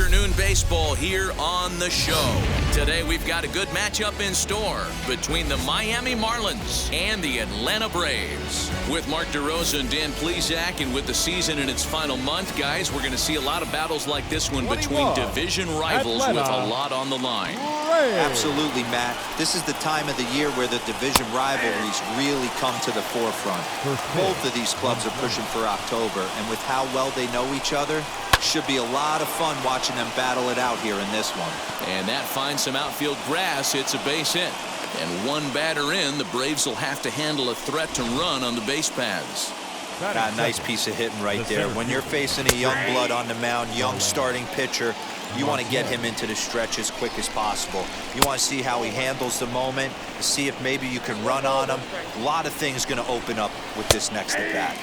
afternoon baseball here on the show. Today we've got a good matchup in store between the Miami Marlins and the Atlanta Braves. With Mark DeRosa and Dan Plesac, and with the season in its final month, guys, we're going to see a lot of battles like this one between division rivals with a lot on the line. Absolutely, Matt. This is the time of the year where the division rivalries really come to the forefront. Both of these clubs are pushing for October, and with how well they know each other, should be a lot of fun watching them battle it out here in this one. And that finds some outfield grass. It's a base hit. And one batter in, the Braves will have to handle a threat to run on the base paths. Got a nice piece of hitting right there. When you're facing a young blood on the mound, young starting pitcher, you want to get him into the stretch as quick as possible. You want to see how he handles the moment, see if maybe you can run on him. A lot of things going to open up with this next at bat.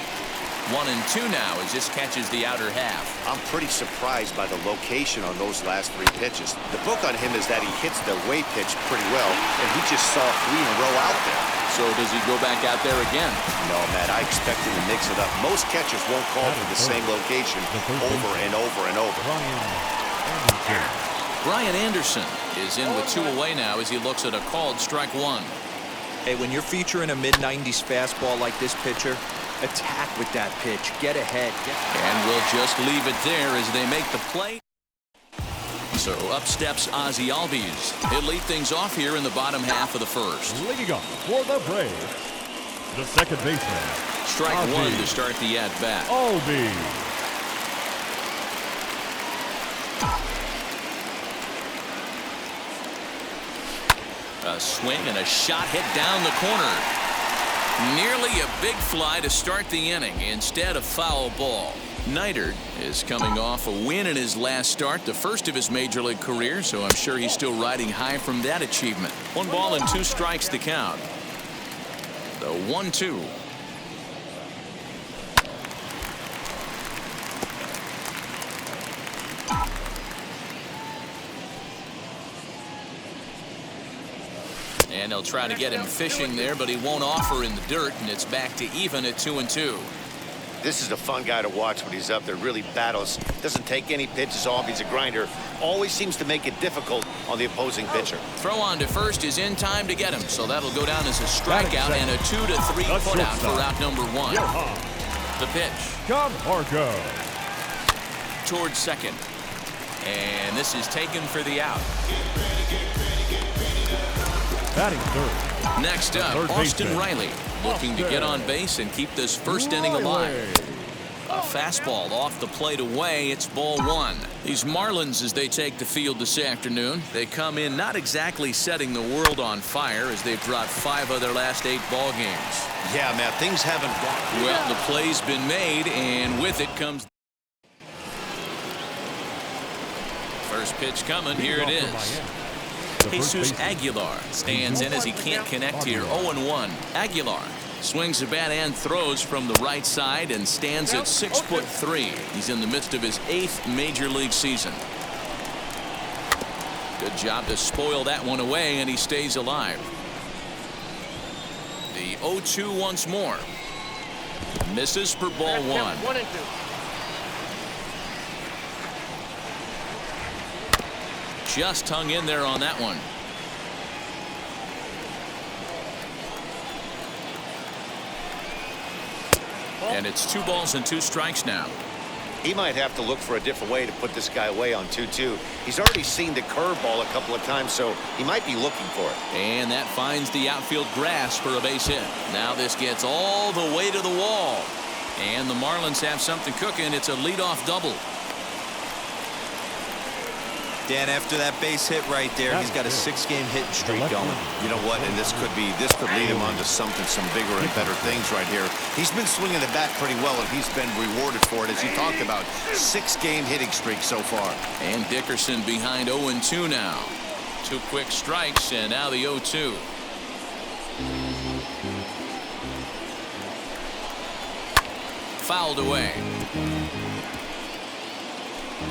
1-2 now as this catches the outer half. I'm pretty surprised by the location on those last 3 pitches. The book on him is that he hits the away pitch pretty well, and he just saw 3 in a row out there. So does he go back out there again? No, Matt, I expect him to mix it up. Most catchers won't call for the same location over and over and over. Brian Anderson is in with 2 away now as he looks at a called strike 1. Hey, when you're featuring a mid-90s fastball like this pitcher, attack with that pitch. Get ahead. And we'll just leave it there as they make the play. So up steps Ozzie Albies. He'll lead things off here in the bottom half of the first. Leading off for the Braves, the second baseman. Strike Albies. 1 to start the at-bat. Albies. A swing and a shot hit down the corner. Nearly a big fly to start the inning instead of foul ball. Neidert is coming off a win in his last start, the first of his major league career, so I'm sure he's still riding high from that achievement. 1 ball and 2 strikes the count. The 1-2. And they'll try to get him fishing there, but he won't offer in the dirt, and it's back to even at 2-2. This is a fun guy to watch when he's up there. Really battles. Doesn't take any pitches off. He's a grinder. Always seems to make it difficult on the opposing pitcher. Throw on to first is in time to get him, so that'll go down as a strikeout and a 2-3 putout for out number 1. The pitch. Come or go. Towards second. And this is taken for the out. Batting third. Next up, Austin Riley, looking to get on base and keep this first inning alive. A fastball off the plate away. It's ball 1. These Marlins, as they take the field this afternoon, they come in not exactly setting the world on fire as they've dropped 5 of their last 8 ball games. Yeah, man, things haven't gone. Well, the play's been made, and with it comes first pitch coming. Here it is. Jesus Aguilar stands in as he can't connect here. 0-1. Aguilar swings the bat and throws from the right side and stands at 6'3". He's in the midst of his 8th major league season. Good job to spoil that one away, and he stays alive. The 0-2 once more. Misses for ball 1. 1-2. Just hung in there on that one. And it's 2 balls and 2 strikes now. He might have to look for a different way to put this guy away on 2-2. He's already seen the curveball a couple of times, so he might be looking for it. And that finds the outfield grass for a base hit. Now this gets all the way to the wall. And the Marlins have something cooking. It's a leadoff double. Dan, after that base hit right there, he's got a 6-game hitting streak going. You know what? And this could lead him on to some bigger and better things right here. He's been swinging the bat pretty well, and he's been rewarded for it, as you talked about. 6-game hitting streak so far. And Dickerson behind 0-2 now. 2 quick strikes, and now the 0-2. Fouled away.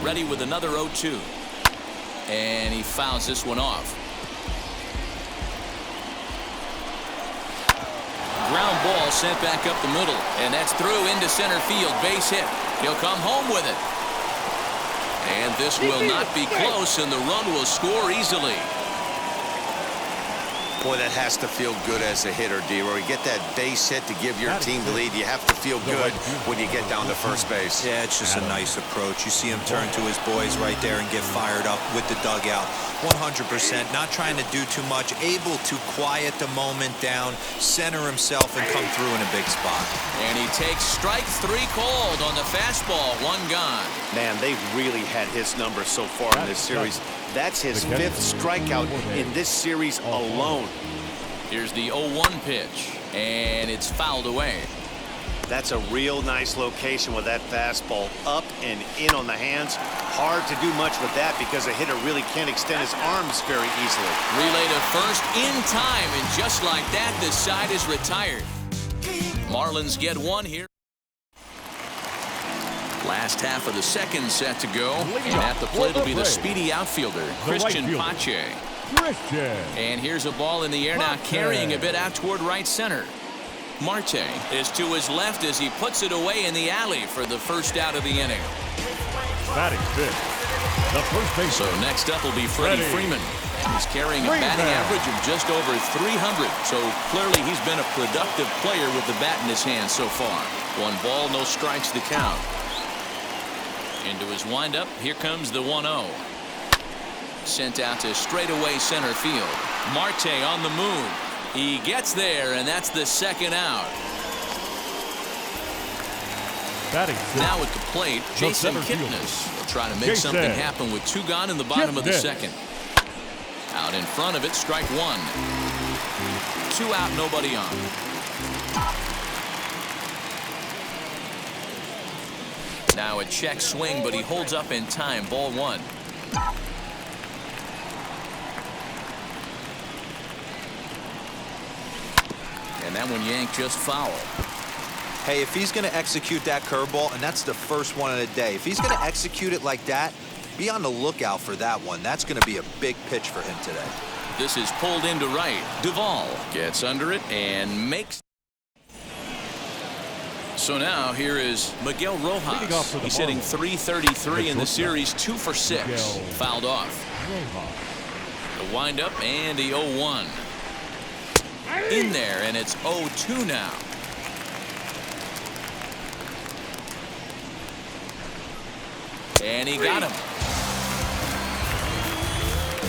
Ready with another 0-2. And he fouls this one off. Ground ball sent back up the middle, and that's through into center field. Base hit. He'll come home with it. And this will not be close, and the run will score easily. Boy, that has to feel good as a hitter, D-Roy. You get that base hit to give your team the lead. You have to feel good when you get down to first base. Yeah, it's just a nice approach. You see him turn to his boys right there and get fired up with the dugout. 100%, not trying to do too much, able to quiet the moment down, center himself, and come through in a big spot. And he takes strike 3 called on the fastball, 1 gone. Man, they've really had his number so far in this series. That's his 5th strikeout in this series alone. Here's the 0-1 pitch, and it's fouled away. That's a real nice location with that fastball up and in on the hands. Hard to do much with that because a hitter really can't extend his arms very easily. Relay to first in time, and just like that, the side is retired. Marlins get 1 here. Last half of the second set to go, and at the plate will be the speedy outfielder, Christian Pache. And here's a ball in the air now, carrying a bit out toward right center. Marte is to his left as he puts it away in the alley for the first out of the inning. Batting fifth, the first base. So next up will be Freddie Freeman. He's carrying a batting average of just over 300, so clearly he's been a productive player with the bat in his hand so far. 1 ball, no strikes to count. Into his windup, here comes the 1-0. Sent out to straightaway center field. Marte on the move. He gets there, and that's the 2nd out. Now at the plate, Jason Kipnis will try to make something happen with 2 gone in the bottom of the 2nd. Out in front of it, strike 1. 2 out, nobody on. Now a check swing, but he holds up in time. Ball 1. And that one yanked just foul. Hey, if he's going to execute that curveball, and that's the first one of the day, if he's going to execute it like that, be on the lookout for that one. That's going to be a big pitch for him today. This is pulled into right. Duvall gets under it and makes. So now here is Miguel Rojas. He's hitting .333 in the series, 2 for 6. Fouled off. The windup and the 0-1. In there, and it's 0-2 now. And he got him.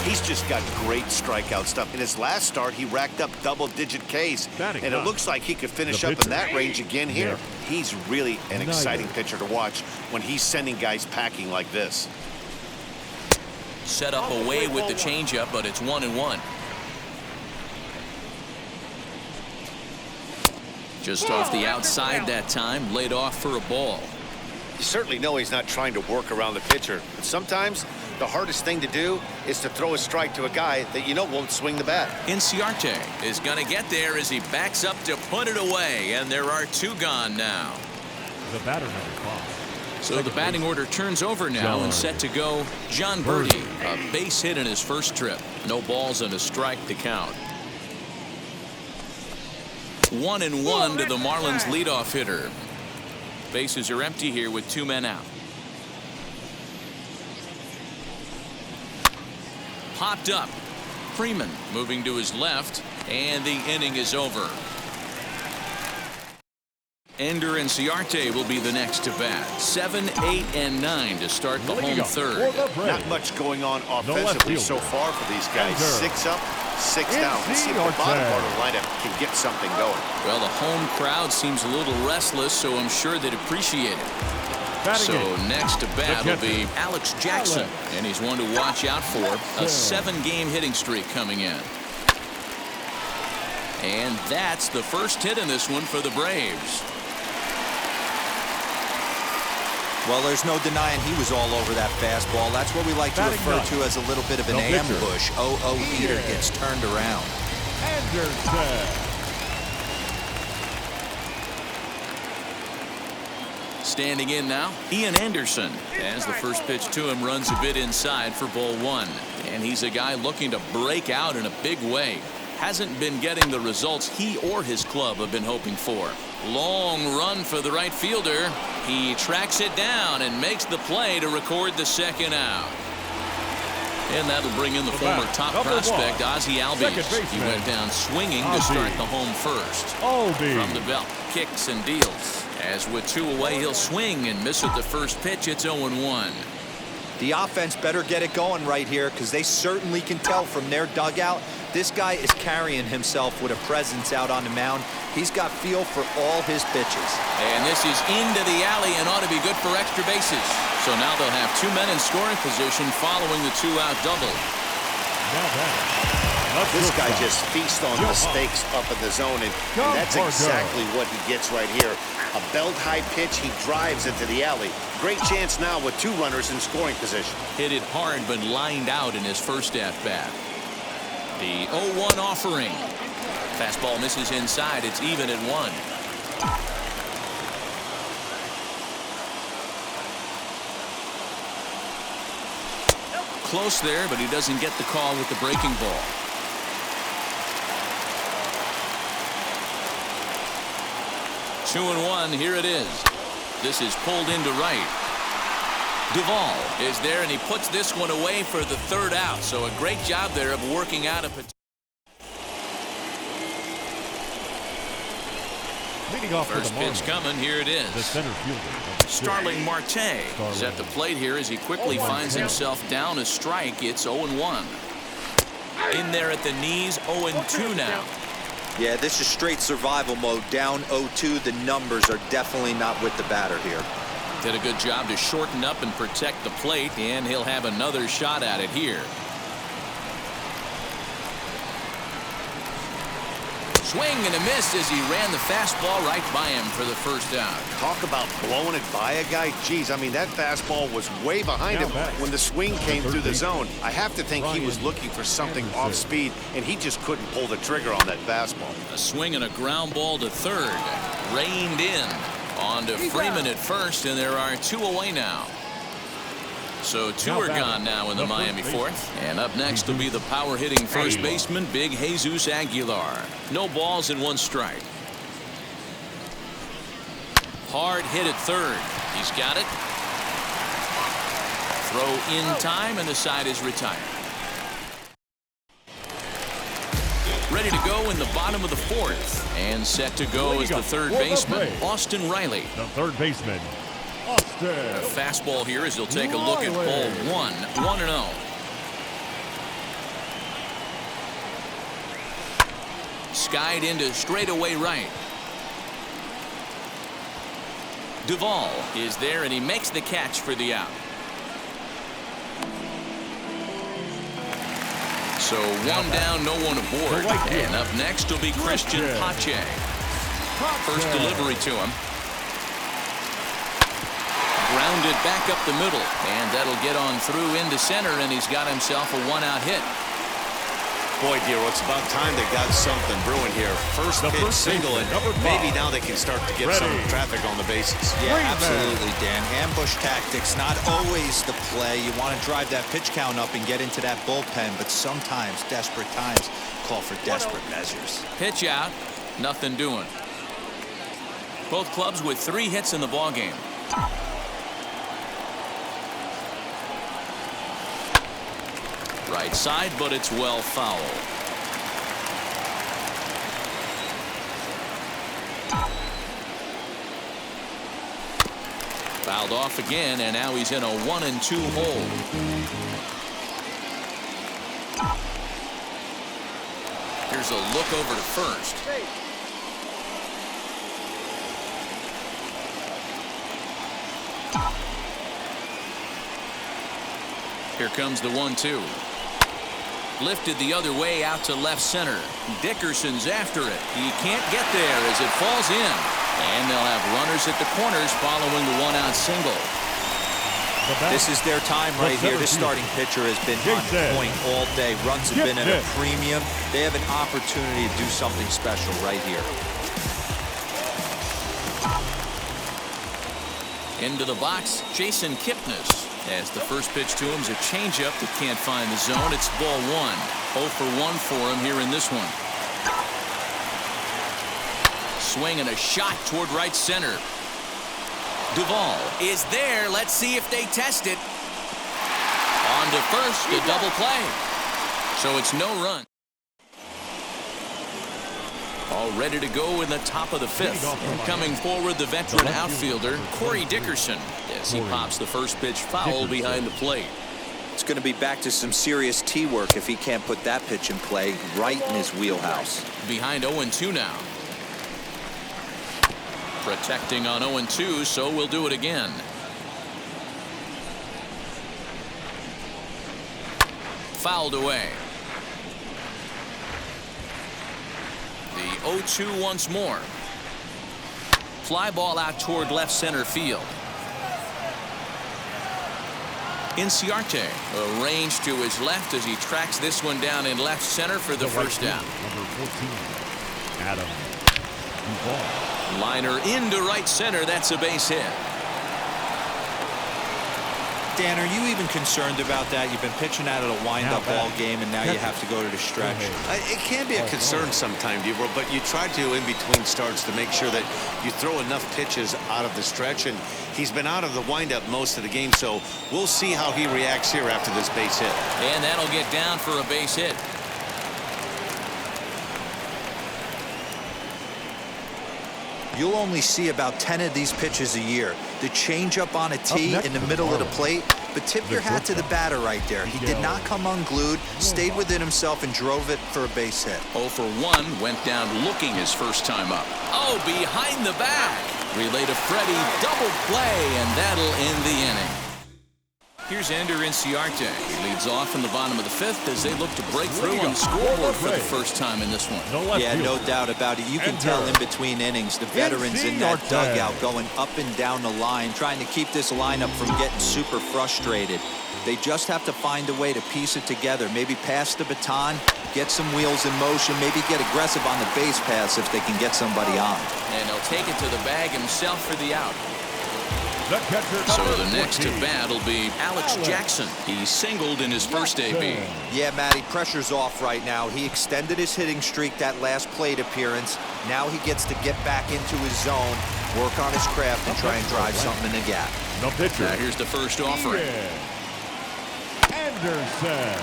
He's just got great strikeout stuff. In his last start, he racked up double-digit Ks, and it looks like he could finish up in that range again here. He's really an exciting pitcher to watch when he's sending guys packing like this. Set up away with the changeup, but it's 1-1. Just off the outside that time, laid off for a ball. You certainly know he's not trying to work around the pitcher, but sometimes the hardest thing to do is to throw a strike to a guy that you know won't swing the bat. Inciarte is going to get there as he backs up to put it away, and there are 2 gone now. The batter number 5. So the batting order turns over now and set to go John Birdie. A base hit in his first trip. No balls and a strike to count. 1-1 to the Marlins leadoff hitter. Bases are empty here with 2 men out. Popped up. Freeman moving to his left, and the inning is over. Ender and Inciarte will be the next to bat. 7, 8, and 9 to start the home third. Not much going on offensively so far for these guys. 6 up, 6 down. Let's see if the bottom part of the lineup can get something going. Well, the home crowd seems a little restless, so I'm sure they'd appreciate it. So next to bat will be Alex Jackson, and he's one to watch out for. A 7-game hitting streak coming in. And that's the first hit in this one for the Braves. Well, there's no denying he was all over that fastball. That's what we like to refer to as a little bit of an ambush. 0-0 heater gets turned around. Standing in now, Ian Anderson, as the first pitch to him runs a bit inside for ball 1. And he's a guy looking to break out in a big way. hasn't been getting the results he or his club have been hoping for. Long run for the right fielder. He tracks it down and makes the play to record the second out. And that'll bring in the former top prospect, Ozzie Albies. He went down swinging to start the home first. From the belt, kicks and deals. As with 2 away, he'll swing and miss at the first pitch. It's 0-1. The offense better get it going right here, because they certainly can tell from their dugout this guy is carrying himself with a presence out on the mound. He's got feel for all his pitches. And this is into the alley and ought to be good for extra bases. So now they'll have 2 men in scoring position following the 2-out double. This guy just feasts on mistakes up in the zone, and that's exactly what he gets right here. A belt-high pitch, he drives into the alley. Great chance now with 2 runners in scoring position. Hit it hard, but lined out in his first at-bat. The 0-1 offering. Fastball misses inside. It's even at 1. Close there, but he doesn't get the call with the breaking ball. Two and 1. Here it is. This is pulled into right. Duvall is there, and he puts this one away for the 3rd out. So a great job there of working out a. Leading off First pitch coming. Here it is. The center fielder, Starling Marte is at the plate here as he quickly finds himself down a strike. It's 0-1. In there at the knees, 0-2 now. Yeah, this is straight survival mode. Down 0-2. The numbers are definitely not with the batter here. Did a good job to shorten up and protect the plate, and he'll have another shot at it here. Swing and a miss as he ran the fastball right by him for the first out. Talk about blowing it by a guy. Geez, I mean, that fastball was way behind him when the swing came through the zone. I have to think he was looking for something off speed, and he just couldn't pull the trigger on that fastball. A swing and a ground ball to third. Reined in. On to Freeman at first, and there are 2 away now. So 2 are gone now in the Miami 4th. And up next will be the power-hitting first baseman, Big Jesus Aguilar. No balls and 1 strike. Hard hit at third. He's got it. Throw in time, and the side is retired. Ready to go in the bottom of the 4th. And set to go as the third baseman, Austin Riley. The third baseman, Austin. A fastball here as he'll take a look at ball 1. 1-0. Skied into straightaway right. Duvall is there, and he makes the catch for the out. So 1 down, no one aboard. And up next will be Christian Pache. First delivery to him. Grounded back up the middle, and that'll get on through into center, and he's got himself a 1-out hit. Boy, Dero, it's about time they got something brewing here. First pitch single, and maybe now they can start to get some traffic on the bases. Yeah, absolutely, Dan. Ambush tactics, not always the play. You want to drive that pitch count up and get into that bullpen, but sometimes desperate times call for desperate measures. Pitch out, nothing doing. Both clubs with 3 hits in the ballgame. Right side, but it's well foul. Fouled off again, and now he's in a 1-2 hole. Here's a look over to first. Here comes the 1-2. Lifted the other way out to left center. Dickerson's after it. He can't get there as it falls in. And they'll have runners at the corners following the 1-out single. This is their time right here. This starting pitcher has been on point all day. Runs have been at a premium. They have an opportunity to do something special right here. Into the box, Jason Kipnis. As the first pitch to him is a changeup that can't find the zone. It's ball 1. 0 for 1 for him here in this one. swing and a shot toward right center. Duvall is there. Let's see if they test it. On to first, a double play. So it's no run. All ready to go in the top of the fifth. Coming forward, the veteran outfielder, Corey Dickerson, as he pops the first pitch foul behind the plate. It's going to be back to some serious tee work if he can't put that pitch in play right in his wheelhouse. Behind 0-2 now. Protecting on 0-2, so we'll do it again. Fouled away. The 0-2 once more. Fly ball out toward left center field. Inciarte arranged to his left as he tracks this one down in left center for the first down. Number 14, Adam Duvall. Liner into right center. That's a base hit. Dan, are you even concerned about that? You've been pitching out of a wind-up ball game, and now you have to go to the stretch. It can be a concern sometimes, Deaver, but you try to, in between starts, to make sure that you throw enough pitches out of the stretch, and he's been out of the wind-up most of the game, so we'll see how he reacts here after this base hit. And that'll get down for a base hit. You'll only see about 10 of these pitches a year. The changeup on a tee in the middle of the plate, but tip your hat to the batter right there. He did not come unglued, stayed within himself, and drove it for a base hit. 0 for 1, went down looking his first time up. Oh, behind the back. Relay to Freddie, double play, and that'll end the inning. Here's Ender Inciarte. He leads off in the bottom of the fifth as they look to break through on the scoreboard for the first time in this one. Yeah, no doubt about it. You can tell in between innings, the veterans in that dugout going up and down the line, trying to keep this lineup from getting super frustrated. They just have to find a way to piece it together. Maybe pass the baton, get some wheels in motion, maybe get aggressive on the base pass if they can get somebody on. And he'll take it to the bag himself for the out. So the next at bat will be Alex Jackson. He singled in his first AB. Yeah, Matty, pressure's off right now. He extended his hitting streak that last plate appearance. Now he gets to get back into his zone, work on his craft, and try and drive something in the gap. The pitcher. Now here's the first offering. Anderson.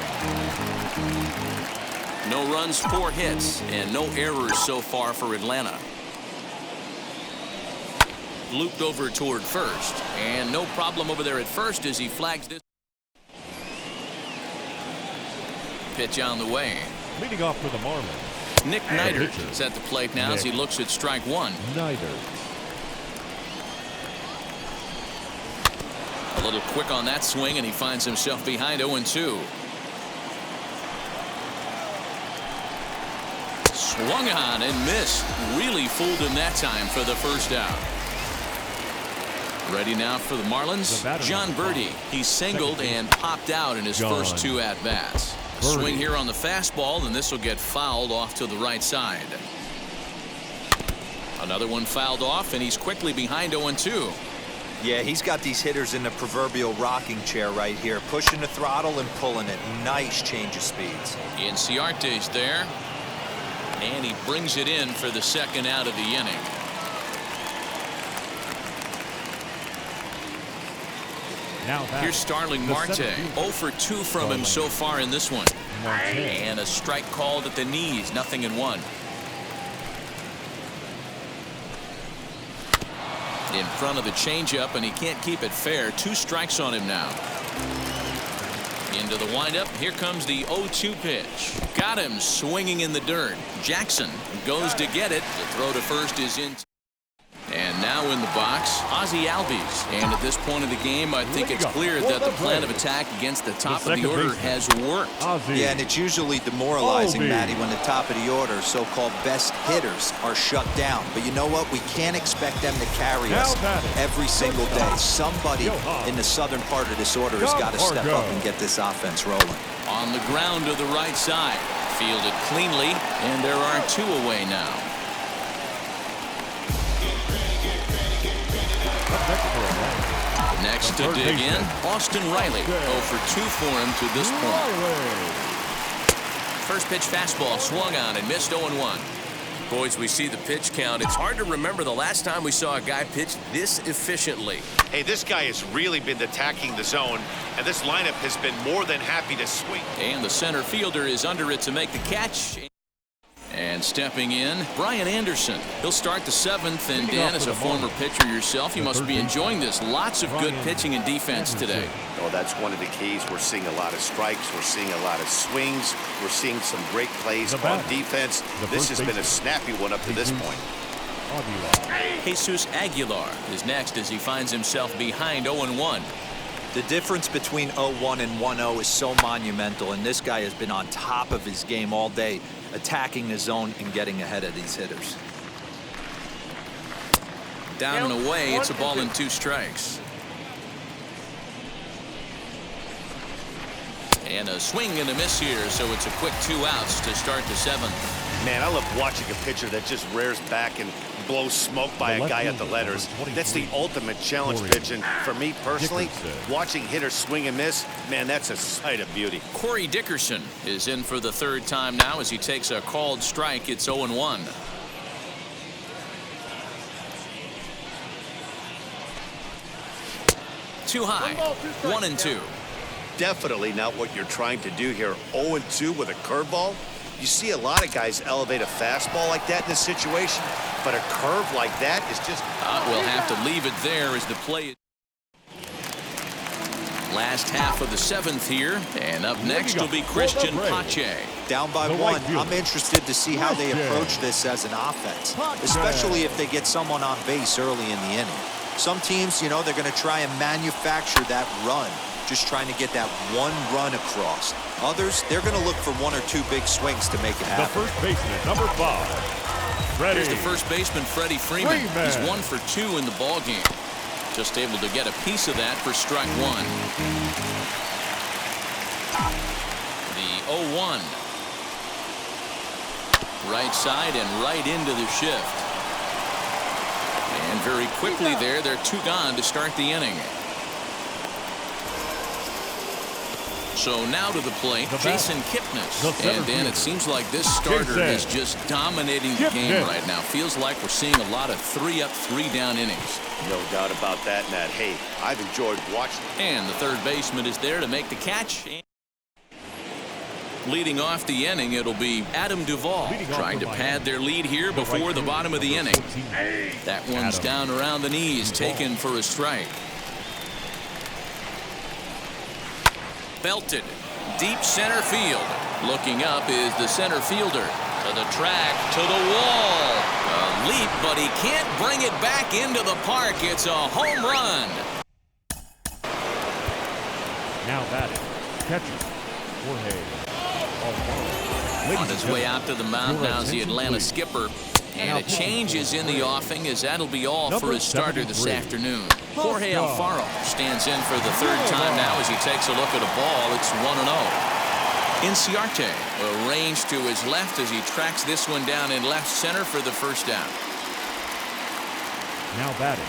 No runs, 4 hits, and no errors so far for Atlanta. Looped over toward first, and no problem over there at first as he flags this. Pitch on the way. Leading off for the Marlins, Nick Neidert is at the plate now as he looks at strike 1. Neidert. A little quick on that swing, and he finds himself behind 0-2. Swung on and missed. Really fooled him that time for the first out. Ready now for the Marlins, John Birdie. He singled and popped out in his first 2 at-bats. Swing here on the fastball, and this will get fouled off to the right side. Another one fouled off, and he's quickly behind 0-2. Yeah, he's got these hitters in the proverbial rocking chair right here, pushing the throttle and pulling it. Nice change of speeds. Inciarte's there, and he brings it in for the second out of the inning. Here's Starling Marte. 0 for 2 from him so far in this one. And a strike called at the knees. 0-1. In front of the changeup, and he can't keep it fair. 2 strikes on him now. Into the windup. Here comes the 0-2 pitch. Got him swinging in the dirt. Jackson goes to get it. The throw to first is in. And now in the box, Ozzie Albies. And at this point of the game, I think it's clear that the plan of attack against the top of the order has worked. Yeah, and it's usually demoralizing, Matty, when the top of the order, so-called best hitters, are shut down. But you know what? We can't expect them to carry us every single day. Somebody in the southern part of this order has got to step up and get this offense rolling. On the ground to the right side. Fielded cleanly, and there are 2 away now. Next to dig in, Austin Riley. 0 for 2 for him to this point. First pitch fastball swung on and missed 0-1. Boys, we see the pitch count. It's hard to remember the last time we saw a guy pitch this efficiently. Hey, this guy has really been attacking the zone, and this lineup has been more than happy to swing. And the center fielder is under it to make the catch. And stepping in, Brian Anderson. He'll start the 7th, and Dan, as a former pitcher yourself, you must be enjoying this. Lots of good pitching and defense today. Oh, that's one of the keys. We're seeing a lot of strikes. We're seeing a lot of swings. We're seeing some great plays on defense. This has been a snappy one up to this point. Jesus Aguilar is next as he finds himself behind 0-1. The difference between 0-1 and 1-0 is so monumental, and this guy has been on top of his game all day, attacking the zone and getting ahead of these hitters. Down and away, it's a ball and 2 strikes. And a swing and a miss here, so it's a quick 2 outs to start the 7th. Man, I love watching a pitcher that just rears back and blows smoke by a guy at the letters. That's the ultimate challenge pitch, and for me personally, watching hitters swing and miss, man, that's a sight of beauty. Corey Dickerson is in for the 3rd time now as he takes a called strike. It's 0-1. Too high. 1-2. Definitely not what you're trying to do here. 0-2 with a curveball. You see a lot of guys elevate a fastball like that in this situation, but a curve like that is just... We'll have to leave it there as the play. Last half of the 7th here, and up next will be Christian Pache. Down by 1, I'm interested to see how they approach this as an offense, especially if they get someone on base early in the inning. Some teams, you know, they're going to try and manufacture that run, just trying to get that one run across. Others, they're going to look for 1 or 2 big swings to make it happen. The first baseman, number 5. Here's the first baseman, Freddie Freeman. He's 1 for 2 in the ball game. Just able to get a piece of that for strike 1. The 0-1. Right side and right into the shift. And very quickly there, they're 2 gone to start the inning. So now to the plate, Jason Kipnis. And then it seems like this starter is just dominating the game right now. Feels like we're seeing a lot of 3-up, 3-down innings. No doubt about that, Matt. Hey, I've enjoyed watching. And the 3rd baseman is there to make the catch. Leading off the inning, it'll be Adam Duvall trying to pad their lead here before the bottom of the inning. That one's down around the knees, taken for a strike. Belted deep center field. Looking up is the center fielder. To the track, to the wall. A leap, but he can't bring it back into the park. It's a home run. Now batting, catcher, Jorge. On his way out to the mound now is the Atlanta skipper. And a change is in the offing, as that'll be all for his starter this afternoon. Jorge Alfaro stands in for the 3rd time now as he takes a look at a ball. It's 1-0. Inciarte arranged to his left as he tracks this one down in left center for the 1st down. Now batting.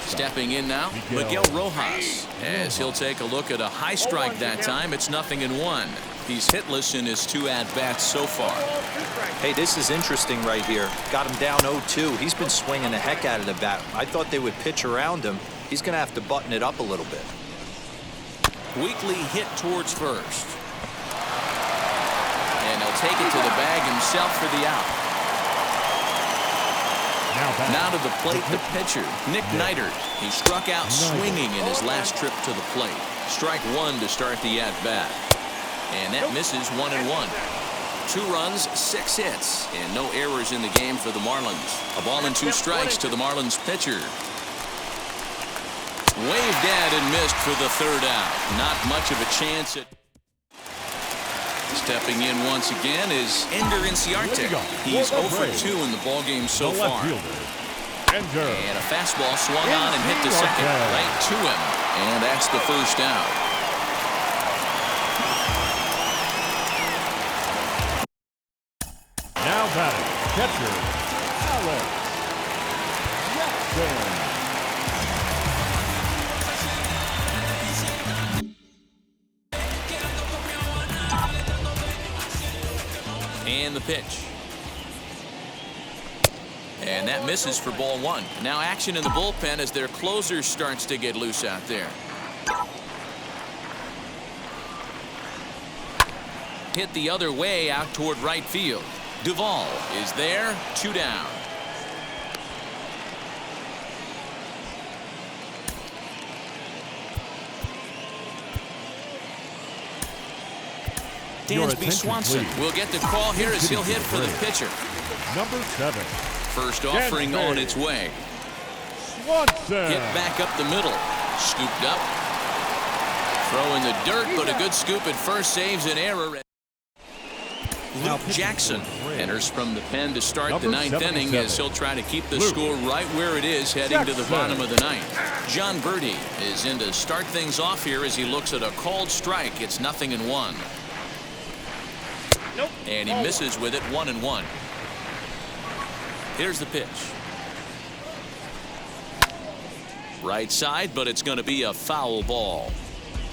Stepping in now, Miguel Rojas, as he'll take a look at a high strike that time. It's 0-1. He's hitless in his 2 at-bats so far. Hey, this is interesting right here. Got him down 0-2. He's been swinging the heck out of the bat. I thought they would pitch around him. He's going to have to button it up a little bit. Weekly hit towards first. And he'll take it to the bag himself for the out. Now to the plate, the pitcher, Nick Neidert. He struck out swinging in his last trip to the plate. Strike 1 to start the at-bat. And that misses 1-1. 2 runs, 6 hits, and no errors in the game for the Marlins. A ball and 2 strikes to the Marlins pitcher. Waved at and missed for the 3rd out. Not much of a chance at... Stepping in once again is Ender Inciarte. He's 0 for 2 in the ballgame so far. And a fastball swung on and hit to second, right to him. And that's the 1st out. Now batting, catcher, Alex Jackson. And the pitch. And that misses for ball one. Now action in the bullpen as their closer starts to get loose out there. Hit the other way out toward right field. Duvall is there, 2 down. Dansby Swanson will get the call here as he'll hit for the pitcher. Number 7. First offering on its way. Swanson. Hit back up the middle. Scooped up. Throw in the dirt, but a good scoop at first saves an error. Luke Jackson enters from the pen to start the 9th inning as he'll try to keep the score right where it is heading to the bottom of the 9th. John Birdie is in to start things off here as he looks at a called strike. It's 0-1. And he misses with it, 1-1. Here's the pitch. Right side, but it's going to be a foul ball.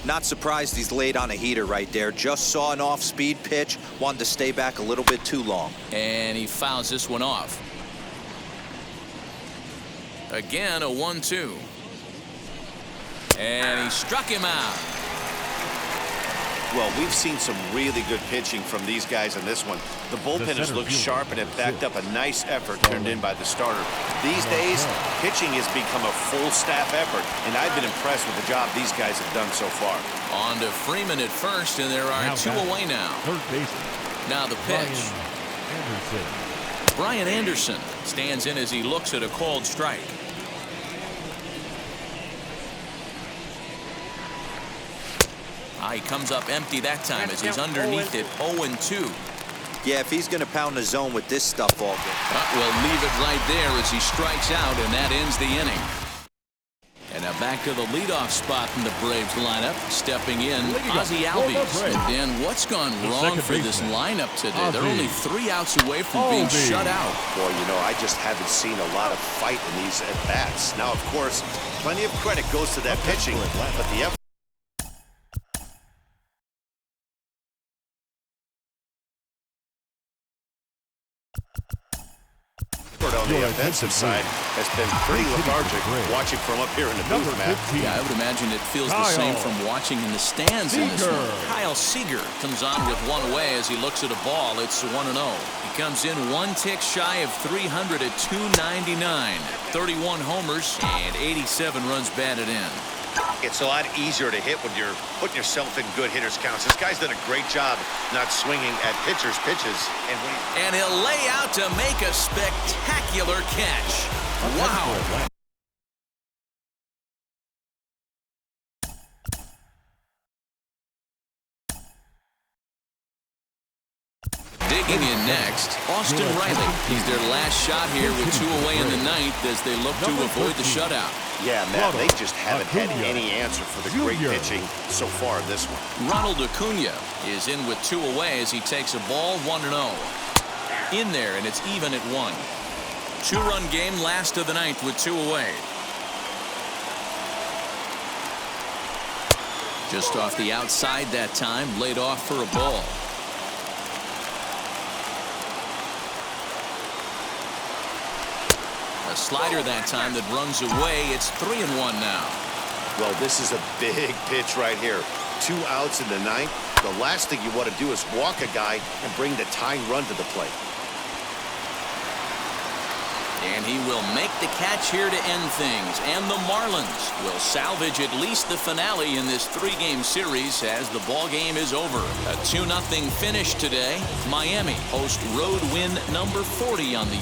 Not surprised he's laid on a heater right there. Just saw an off-speed pitch. Wanted to stay back a little bit too long. And he fouls this one off. Again, a 1-2. And he struck him out. Well, we've seen some really good pitching from these guys in this one. The bullpen has looked sharp and have backed up a nice effort turned in by the starter. These days, pitching has become a full staff effort, and I've been impressed with the job these guys have done so far. On to Freeman at first, and there are 2 away now. Third baseman. Now the pitch. Brian Anderson stands in as he looks at a called strike. He comes up empty that time as he's underneath it, 0-2. Yeah, if he's going to pound the zone with this stuff all game. We'll leave it right there as he strikes out, and that ends the inning. And now back to the leadoff spot in the Braves lineup. Stepping in, Ozzie Albies. And Dan, what's gone wrong for this lineup today? They're only 3 outs away from being shut out. Boy, you know, I just haven't seen a lot of fight in these at-bats. Now, of course, plenty of credit goes to that pitching, but the effort on the offensive side has been pretty lethargic. Watching from up here in the booth, Matt. Yeah, I would imagine it feels the same from watching in the stands in this one. Kyle Seager comes on with 1 away as he looks at a ball. It's 1-0. He comes in 1 tick shy of 300 at 299. 31 homers and 87 runs batted in. It's a lot easier to hit when you're putting yourself in good hitters' counts. This guy's done a great job not swinging at pitchers' pitches. And he'll lay out to make a spectacular catch. Wow. Digging in next, Austin Riley. He's their last shot here with 2 away in the 9th as they look to avoid the shutout. Yeah, Matt, they just haven't had any answer for the great pitching so far in this one. Ronald Acuna is in with 2 away as he takes a ball, 1-0. In there, and it's even at 1. 2-run game, last of the 9th with 2 away. Just off the outside that time, laid off for a ball. A slider that time that runs away. It's 3-1 now. Well, this is a big pitch right here. 2 outs in the 9th. The last thing you want to do is walk a guy and bring the tying run to the plate. And he will make the catch here to end things. And the Marlins will salvage at least the finale in this 3-game series as the ball game is over. A 2-0 finish today. Miami host road win number 40 on the